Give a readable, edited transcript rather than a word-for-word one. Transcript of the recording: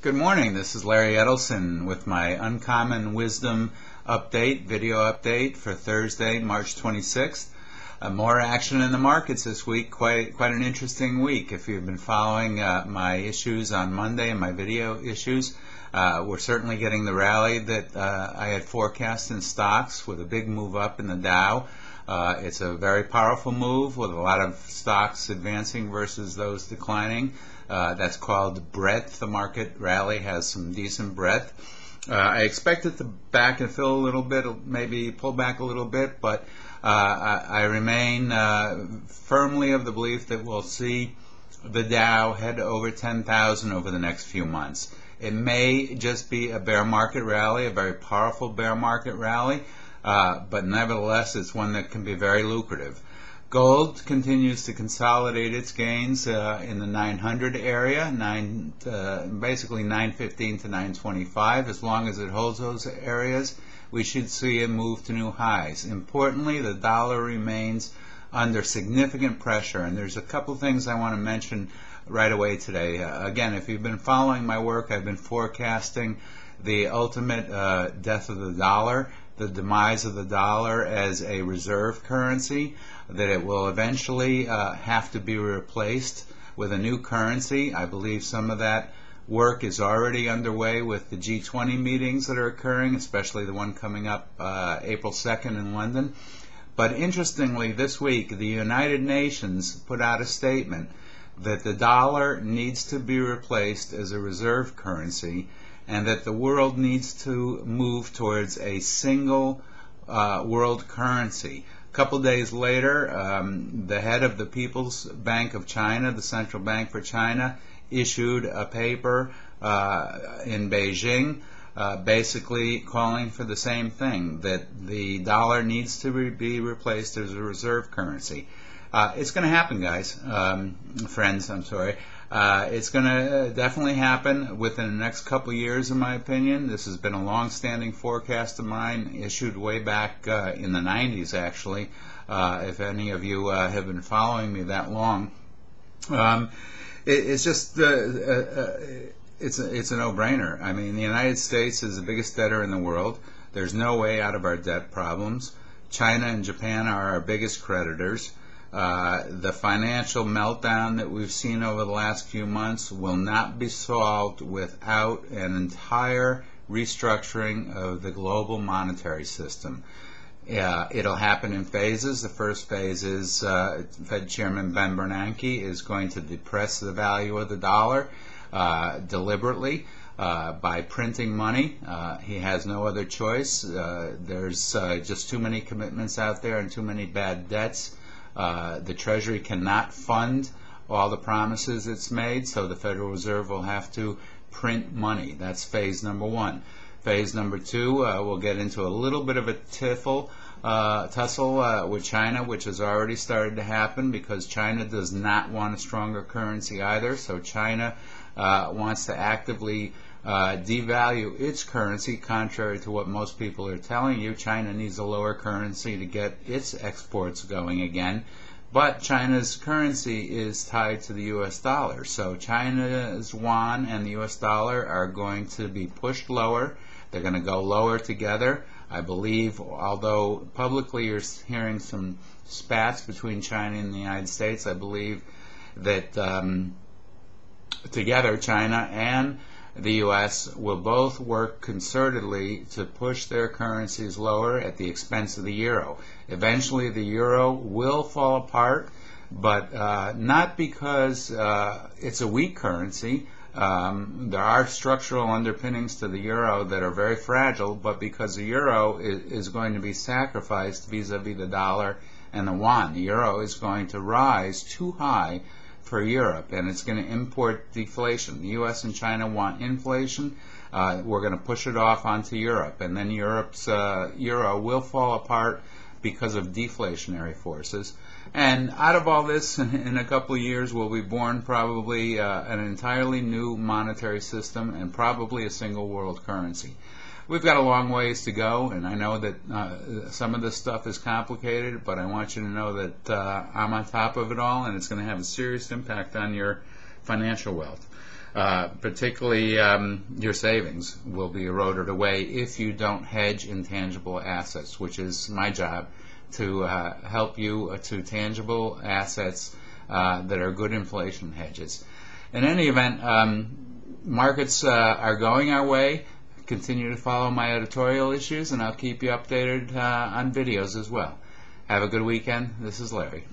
Good morning, this is Larry Edelson with my Uncommon Wisdom update, video update for Thursday, March 26th. More action in the markets this week, quite an interesting week. If you've been following my issues on Monday and my video issues, we're certainly getting the rally that I had forecast in stocks with a big move up in the Dow. It's a very powerful move with a lot of stocks advancing versus those declining. That's called breadth. The market rally has some decent breadth. I expect it to back and fill a little bit, maybe pull back a little bit, but I remain firmly of the belief that we'll see the Dow head over 10,000 over the next few months. It may just be a bear market rally, a very powerful bear market rally, but nevertheless it's one that can be very lucrative. Gold continues to consolidate its gains in the 900 area, basically 915 to 925. As long as it holds those areas, we should see it move to new highs. Importantly, the dollar remains under significant pressure, and there's a couple things I want to mention right away today. Again, if you've been following my work, I've been forecasting the ultimate death of the dollar, the demise of the dollar as a reserve currency, that it will eventually have to be replaced with a new currency. I believe some of that work is already underway with the G20 meetings that are occurring, especially the one coming up April 2nd in London. But interestingly, this week, the United Nations put out a statement that the dollar needs to be replaced as a reserve currency, and that the world needs to move towards a single world currency. A couple days later, the head of the People's Bank of China, the central bank for China, issued a paper in Beijing basically calling for the same thing, that the dollar needs to be replaced as a reserve currency. It's going to happen, guys. Friends, I'm sorry. It's going to definitely happen within the next couple of years, in my opinion. This has been a long-standing forecast of mine, issued way back in the 90s, actually, if any of you have been following me that long. It's just, it's a no-brainer. I mean, the United States is the biggest debtor in the world. There's no way out of our debt problems. China and Japan are our biggest creditors. The financial meltdown that we've seen over the last few months will not be solved without an entire restructuring of the global monetary system. It'll happen in phases. The first phase is Fed Chairman Ben Bernanke is going to depress the value of the dollar deliberately by printing money. He has no other choice. There's just too many commitments out there and too many bad debts. The Treasury cannot fund all the promises it's made, so the Federal Reserve will have to print money. That's phase number one. Phase number two, we'll get into a little bit of a tussle with China, which has already started to happen because China does not want a stronger currency either. So China wants to actively devalue its currency, contrary to what most people are telling you. China needs a lower currency to get its exports going again. But China's currency is tied to the U.S. dollar. So China's yuan and the U.S. dollar are going to be pushed lower. They're going to go lower together. I believe, although publicly you're hearing some spats between China and the United States, I believe that together China and the U.S. will both work concertedly to push their currencies lower at the expense of the euro. Eventually the euro will fall apart, but not because it's a weak currency. There are structural underpinnings to the euro that are very fragile, but because the euro is going to be sacrificed vis-a-vis the dollar and the yuan. The euro is going to rise too high for Europe, and it's going to import deflation. The U.S. and China want inflation. We're going to push it off onto Europe, and then Europe's euro will fall apart because of deflationary forces. And out of all this, in a couple of years, will be born probably an entirely new monetary system and probably a single world currency. We've got a long ways to go, and I know that some of this stuff is complicated, but I want you to know that I'm on top of it all, and it's going to have a serious impact on your financial wealth. Particularly your savings will be eroded away if you don't hedge intangible assets, which is my job, to help you to tangible assets that are good inflation hedges. In any event, markets are going our way. Continue to follow my editorial issues, and I'll keep you updated on videos as well. Have a good weekend. This is Larry.